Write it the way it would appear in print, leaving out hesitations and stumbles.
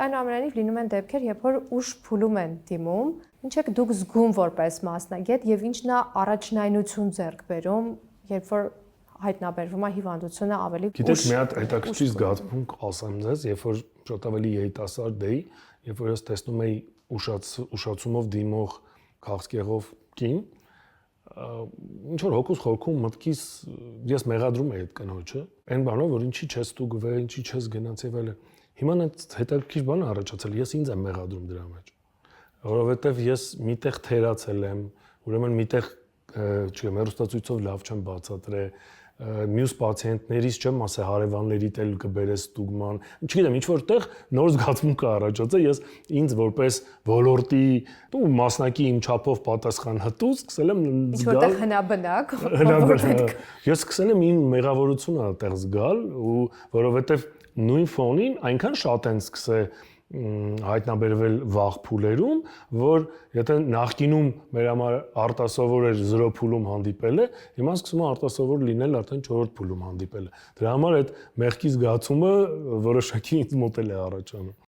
Այնուամենայնիվ լինում են դեպքեր, երբ որ ուշ փուլում են դիմում, ինչ եք դուք զգում որպես մասնագետ եւ ինչն է առաջնայնություն ձեռք բերում, երբ որ հայտնաբերվում է հիվանդությունը ավելի ուշ։ Գիտեք, մի հատ հետաքրքիր զգացմունք ասեմ ձեզ, երբ որ շատ ավելի երիտասարդ էի, երբ որ ես տեսնում էի ուշացումով դիմող քաղցկեղով կին, ինչ որ հոգուս խորքում մտքիս ես մեղադրում էի այդ կնոջը, այն բանով, որ ինչի չես ստուգվել, ինչի չես գնաց եւ այլն։ Հիմա այդ հետաքրքիր բանը առաջացել, ես ինձ եմ մեղադրում դրա մեջ, որովհետեւ ես միտեղ թերացել եմ, ուրեմն միտեղ, չգիտեմ, հեռուստացույցով լավ չեմ բացատրել, մյուս պացիենտներից չեմ ասել հարևաններիդ էլ կբերես ստուգման, չգիտեմ, ինչ որտեղ նոր զգացմունք է առաջացել, ես ինձ որպես ոլորտի ու մասնակի իմ չափով պատասխան հտուց սկսել եմ ինչ որտեղ հնաբնակ, ես սկսել եմ իմ մեղավորությունը այդտեղ զգալ ու որովհետև նույն ֆոնին այնքան շատ են սկսել հայտնաբերվել վաղ փուլերում, որ եթե նախկինում մեր համար արտասովոր էր 0 փուլում հանդիպելը, հիմա սկսում է արտասովոր լինել արդեն 4 փուլում հանդիպելը։ Դրա համար այդ մեղքի զգացումը որոշակի ինձ մոտ էլ է առաջանում։